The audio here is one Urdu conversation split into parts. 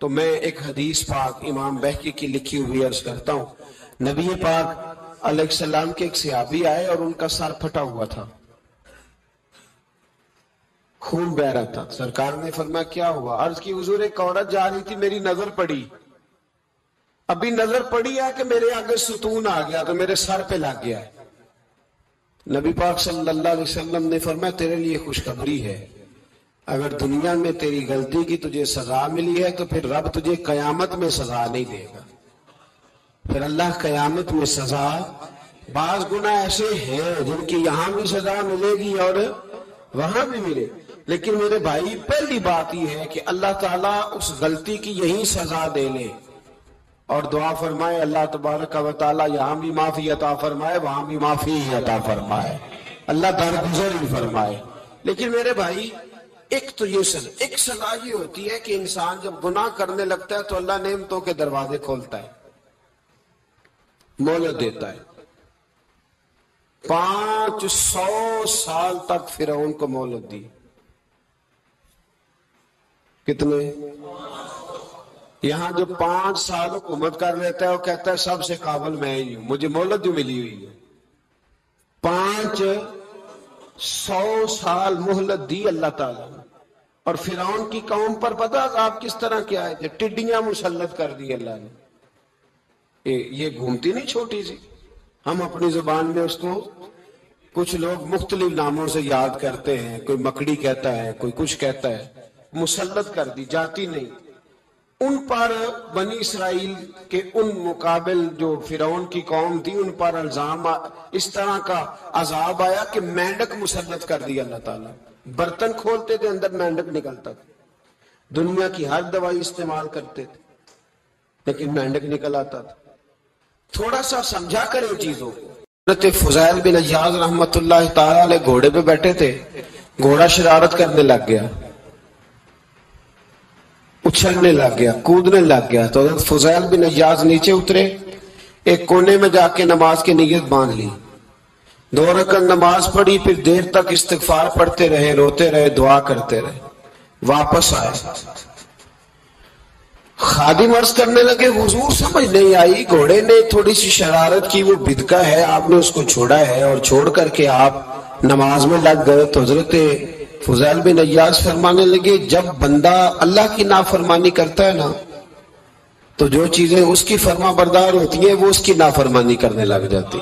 تو میں ایک حدیث پاک امام بہقی کی لکھی ہوئی عرض کرتا ہوں. نبی پاک علیہ السلام کے ایک صحابی آئے اور ان کا سر پھٹا ہوا تھا، خون بہ رہا تھا. سرکار نے فرمایا کیا ہوا؟ عرض کی حضور ایک عورت جا رہی تھی، میری نظر پڑی، ابھی نظر پڑی ہے کہ میرے آگے ستون آ گیا تو میرے سر پہ لگ گیا ہے. نبی پاک صلی اللہ علیہ وسلم نے فرمایا تیرے لیے خوشخبری ہے، اگر دنیا میں تیری غلطی کی تجھے سزا ملی ہے تو پھر رب تجھے قیامت میں سزا نہیں دے گا. پھر اللہ قیامت میں سزا، بعض گناہ ایسے ہیں جن کی یہاں بھی سزا ملے گی اور وہاں بھی ملے، لیکن میرے بھائی پہلی بات یہ ہے کہ اللہ تعالیٰ اس غلطی کی یہی سزا دے لے اور دعا فرمائے اللہ تبارک و تعالیٰ یہاں بھی معافی عطا فرمائے وہاں بھی معافی عطا فرمائے، اللہ درگزر ہی فرمائے. لیکن میرے بھائی ایک تو یہ سزا، ایک سزا یہ ہوتی ہے کہ انسان جب گناہ کرنے لگتا ہے تو اللہ نعمتوں کے دروازے کھولتا ہے، مہلت دیتا ہے. 500 سال تک فرعون کو مہلت دی. کتنے؟ یہاں جو 5 سال حکومت کر لیتا ہے وہ کہتا ہے سب سے قابل میں ہی ہوں، مجھے مہلت جو ملی ہوئی ہے. 500 سال مہلت دی اللہ تعالیٰ نے. اور فرعون کی قوم پر پتہ آپ کس طرح کیا ہے؟ ٹڈیاں مسلط کر دی اللہ نے. یہ گھومتی نہیں چھوٹی سی، ہم اپنی زبان میں اس کو کچھ لوگ مختلف ناموں سے یاد کرتے ہیں، کوئی مکڑی کہتا ہے، کوئی کچھ کہتا ہے. مسلط کر دی، جاتی نہیں. ان پر بنی اسرائیل کے ان مقابل جو فرعون کی قوم تھی ان پر الزام اس طرح کا عذاب آیا کہ مینڈک مسلط کر دی اللہ تعالیٰ. برتن کھولتے تھے اندر مینڈک نکلتا تھا. دنیا کی ہر دوائی استعمال کرتے تھے لیکن مینڈک نکل آتا تھا. تھوڑا سا سمجھا کریں چیزوں کو. حضرت فضیل بن عیاض رحمت اللہ تعالی علیہ گھوڑے پہ بیٹھے تھے، گھوڑا شرارت کرنے لگ گیا، اچھلنے لگ گیا، کودنے لگ گیا. تو حضرت فضیل بن عیاض نیچے اترے، ایک کونے میں جا کے نماز کی نیت باندھ لی، 2 رکعت نماز پڑھی، پھر دیر تک استغفار پڑھتے رہے، روتے رہے، دعا کرتے رہے. واپس آئے، خادم عرض کرنے لگے حضور سمجھ نہیں آئی، گھوڑے نے تھوڑی سی شرارت کی، وہ بدکا ہے، آپ نے اس کو چھوڑا ہے اور چھوڑ کر کے آپ نماز میں لگ گئے. تو حضرت فضیل بن عیاض فرمانے لگے جب بندہ اللہ کی نافرمانی کرتا ہے نا تو جو چیزیں اس کی فرما بردار ہوتی ہیں وہ اس کی نافرمانی کرنے لگ جاتی.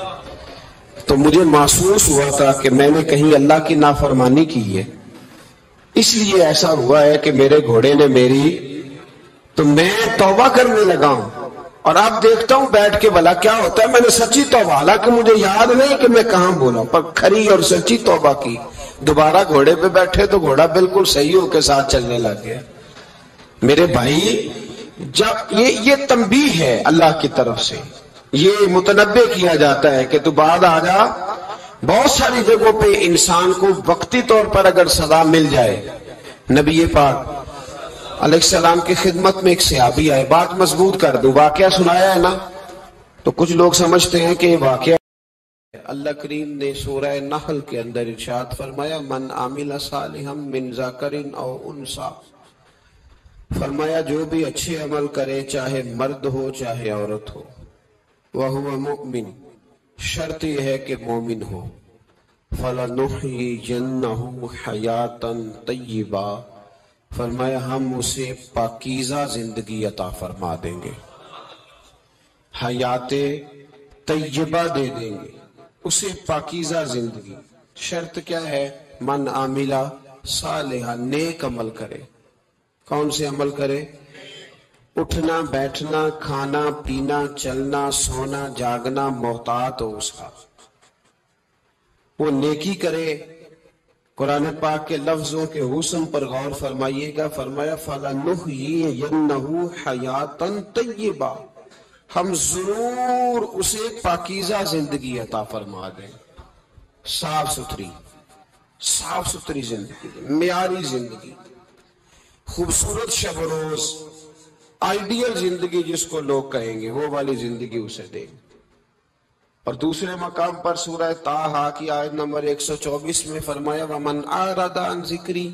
تو مجھے محسوس ہوا تھا کہ میں نے کہیں اللہ کی نافرمانی کی ہے، اس لیے ایسا ہوا ہے کہ میرے گھوڑے نے میری، تو میں توبہ کرنے لگا ہوں. اور اب دیکھتا ہوں بیٹھ کے بھلا کیا ہوتا ہے. میں نے سچی توبہ، حالانکہ مجھے یاد نہیں کہ میں کہاں بولا، پر کھری اور سچی توبہ کی. دوبارہ گھوڑے پہ بیٹھے تو گھوڑا بالکل صحیح ہو کے ساتھ چلنے لگ گیا. میرے بھائی جب یہ تنبیہ ہے اللہ کی طرف سے، یہ متنبہ کیا جاتا ہے کہ تو بعد آ جا. بہت ساری جگہوں پہ انسان کو وقتی طور پر اگر سزا مل جائے. نبی پاک علیہ السلام کی خدمت میں ایک صحابی آئے، بات مضبوط کر دوں، واقعہ سنایا ہے نا تو کچھ لوگ سمجھتے ہیں کہ یہ واقعہ. اللہ کریم نے سورہ نحل کے اندر ارشاد فرمایا من عامل صالحا من ذکر او انثی، فرمایا جو بھی اچھے عمل کرے چاہے مرد ہو چاہے عورت ہو، وَهُوَ مُؤْمِن، شرط یہ ہے کہ مومن ہو، فَلَنُحْيِيَنَّهُ حَيَاةً طَيِّبَةً، فرمایا ہم اسے پاکیزہ زندگی عطا فرما دیں گے، حیات طیبہ دے دیں گے اسے، پاکیزہ زندگی. شرط کیا ہے؟ من عامل صالحا، نیک عمل کرے. کون سے عمل کرے؟ اٹھنا بیٹھنا کھانا پینا چلنا سونا جاگنا محتاط ہو اس کا، وہ نیکی کرے. قرآن پاک کے لفظوں کے حسن پر غور فرمائیے گا. فرمایا فَلَنُحْيِيَنَّهُ حَيَاةً طَيِّبَةً، ہم ضرور اسے پاکیزہ زندگی عطا فرما دیں، صاف ستھری زندگی، معیاری زندگی، خوبصورت شب و روز، آئیڈیل زندگی جس کو لوگ کہیں گے وہ والی زندگی اسے دیں. اور دوسرے مقام پر سورہ طٰہٰ کی آیت نمبر 124 میں فرمایا وَمَنْ أَعْرَضَ عَنْ ذِكْرِي،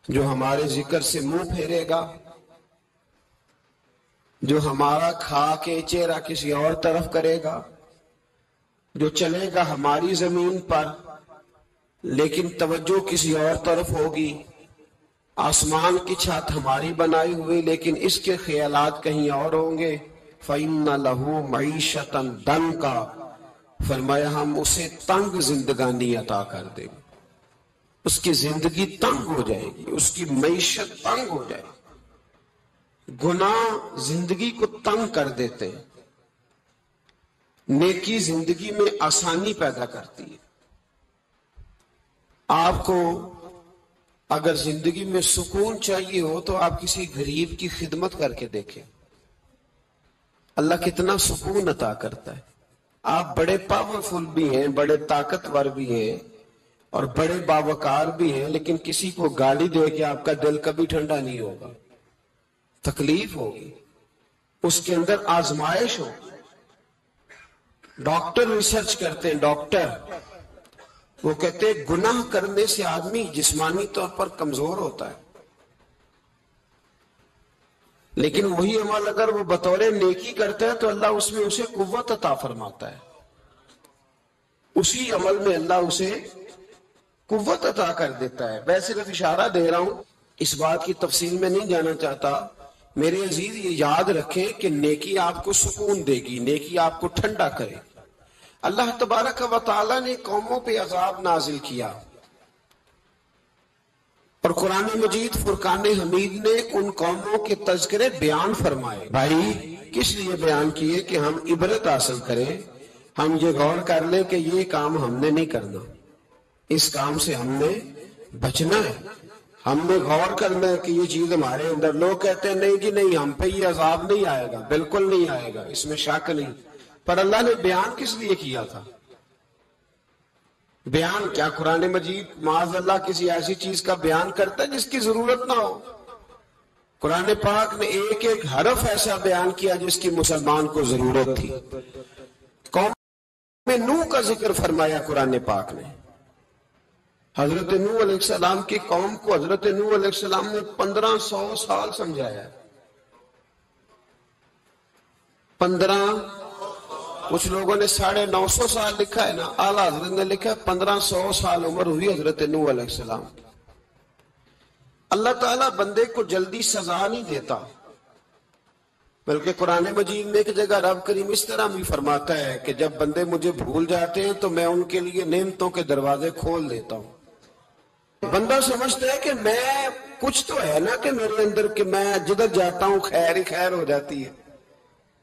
جو ہمارے ذکر سے منہ پھیرے گا، جو ہمارا کھا کے چہرہ کسی اور طرف کرے گا، جو چلے گا ہماری زمین پر لیکن توجہ کسی اور طرف ہوگی، آسمان کی چھت ہماری بنائی ہوئی لیکن اس کے خیالات کہیں اور ہوں گے، فَإِنَّ لَهُ مَعِيشَةً ضَنْكَ، فرمایا ہم اسے تنگ زندگانی عطا کر دیں گے، اس کی زندگی تنگ ہو جائے گی، اس کی معیشت تنگ ہو جائے گی۔ گناہ زندگی کو تنگ کر دیتے ہیں، نیکی زندگی میں آسانی پیدا کرتی ہے۔ آپ کو اگر زندگی میں سکون چاہیے ہو تو آپ کسی غریب کی خدمت کر کے دیکھیں، اللہ کتنا سکون عطا کرتا ہے۔ آپ بڑے پاورفل بھی ہیں، بڑے طاقتور بھی ہیں اور بڑے باوقار بھی ہیں، لیکن کسی کو گالی دے کے آپ کا دل کبھی ٹھنڈا نہیں ہوگا، تکلیف ہوگی، اس کے اندر آزمائش ہوگی۔ ڈاکٹر ریسرچ کرتے ہیں، ڈاکٹر وہ کہتے ہیں گناہ کرنے سے آدمی جسمانی طور پر کمزور ہوتا ہے، لیکن وہی عمل اگر وہ بطور نیکی کرتا ہے تو اللہ اس میں اسے قوت عطا فرماتا ہے، اسی عمل میں اللہ اسے قوت عطا کر دیتا ہے۔ میں صرف اشارہ دے رہا ہوں، اس بات کی تفصیل میں نہیں جانا چاہتا۔ میرے عزیز یہ یاد رکھیں کہ نیکی آپ کو سکون دے گی، نیکی آپ کو ٹھنڈا کرے۔ اللہ تبارک و تعالی نے قوموں پہ عذاب نازل کیا اور قرآن مجید فرقان حمید نے ان قوموں کے تذکرے بیان فرمائے۔ بھائی کس لیے بیان کیے؟ کہ ہم عبرت حاصل کریں، ہم یہ غور کر لیں کہ یہ کام ہم نے نہیں کرنا، اس کام سے ہم نے بچنا ہے، ہم نے غور کرنا ہے کہ یہ چیز ہمارے اندر۔ لوگ کہتے ہیں نہیں جی نہیں، ہم پہ یہ عذاب نہیں آئے گا، بالکل نہیں آئے گا، اس میں شک نہیں۔ پر اللہ نے بیان کس لیے کیا تھا؟ بیان کیا قرآن مجید معاذ اللہ کسی ایسی چیز کا بیان کرتا ہے جس کی ضرورت نہ ہو؟ قرآن پاک نے ایک ایک حرف ایسا بیان کیا جس کی مسلمان کو ضرورت تھی۔ قوم میں نوح کا ذکر فرمایا قرآن پاک نے، حضرت نوح علیہ السلام کی قوم کو حضرت نوح علیہ السلام نے 1500 سال سمجھایا، کچھ لوگوں نے 950 سال لکھا ہے نا، اعلیٰ حضرت نے لکھا ہے 1500 سال عمر ہوئی حضرت نوح علیہ السلام۔ اللہ تعالیٰ بندے کو جلدی سزا نہیں دیتا، بلکہ قرآن مجید میں ایک جگہ رب کریم اس طرح بھی فرماتا ہے کہ جب بندے مجھے بھول جاتے ہیں تو میں ان کے لیے نعمتوں کے دروازے کھول دیتا ہوں۔ بندہ سمجھتا ہے کہ میں کچھ تو ہے نا کہ میرے اندر کہ میں جدھر جاتا ہوں خیر ہی خیر ہو جاتی ہے،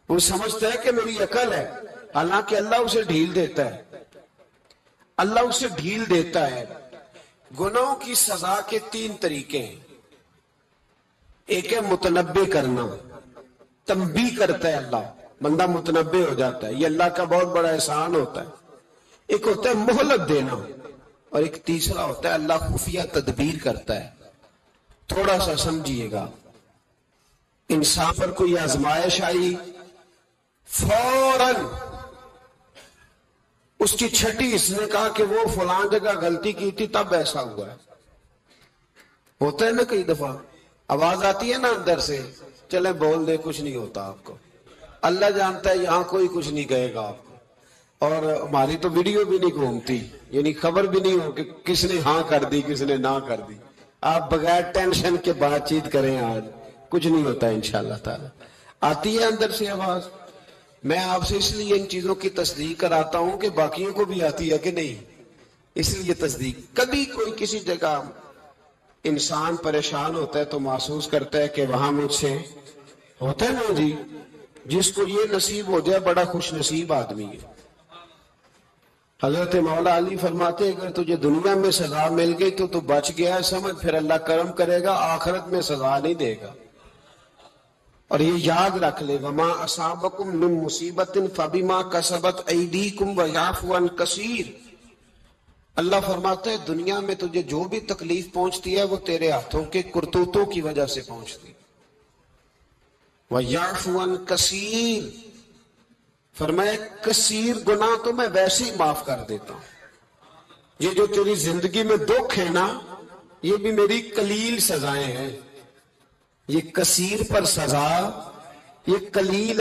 وہ سمجھتا ہے کہ میری عقل ہے، حالانکہ اللہ اسے ڈھیل دیتا ہے، اللہ اسے ڈھیل دیتا ہے۔ گناہوں کی سزا کے 3 طریقے ہیں۔ ایک ہے متنبع کرنا، تنبیہ کرتا ہے اللہ، بندہ متنبع ہو جاتا ہے، یہ اللہ کا بہت بڑا احسان ہوتا ہے۔ ایک ہوتا ہے مہلت دینا، اور ایک تیسرا ہوتا ہے اللہ خفیہ تدبیر کرتا ہے۔ تھوڑا سا سمجھیے گا، انسان پر کوئی آزمائش آئی، فوراً اس کی چھٹی اس نے کہا کہ وہ فلاں جگہ غلطی کی تھی تب ایسا ہوا ہے۔ ہوتا ہے نا کئی دفعہ آواز آتی ہے نا اندر سے، چلے بول دے کچھ نہیں ہوتا آپ کو، اللہ جانتا ہے یہاں کوئی کچھ نہیں کہے گا آپ کو، اور ہماری تو ویڈیو بھی نہیں گھومتی، یعنی خبر بھی نہیں ہو کہ کس نے ہاں کر دی کس نے نہ کر دی۔ آپ بغیر ٹینشن کے بات چیت کریں، آج کچھ نہیں ہوتا انشاءاللہ تعالی۔ آتی ہے اندر سے آواز، میں آپ سے اس لیے ان چیزوں کی تصدیق کراتا ہوں کہ باقیوں کو بھی آتی ہے کہ نہیں، اس لیے تصدیق۔ کبھی کوئی کسی جگہ انسان پریشان ہوتا ہے تو محسوس کرتا ہے کہ وہاں مجھ سے ہوتا ہے نا جی، جس کو یہ نصیب ہو جائے بڑا خوش نصیب آدمی ہے۔ حضرت مولا علی فرماتے اگر تجھے دنیا میں سزا مل گئی تو بچ گیا ہے، سمجھ پھر اللہ کرم کرے گا، آخرت میں سزا نہیں دے گا۔ اور یہ یاد رکھ لے، وما اصابکم من مصیبت فبما کسبت ایدیکم ویعفو عن کثیر۔ اللہ فرماتا ہے دنیا میں تجھے جو بھی تکلیف پہنچتی ہے وہ تیرے ہاتھوں کے کرتوتوں کی وجہ سے پہنچتی، ویعفو عن کثیر، فرمایا کثیر گناہ تو میں ویسے ہی معاف کر دیتا ہوں۔ یہ جو تیری زندگی میں دکھ ہے نا، یہ بھی میری قلیل سزائیں ہیں، یہ کثیر پر سزا یہ قلیل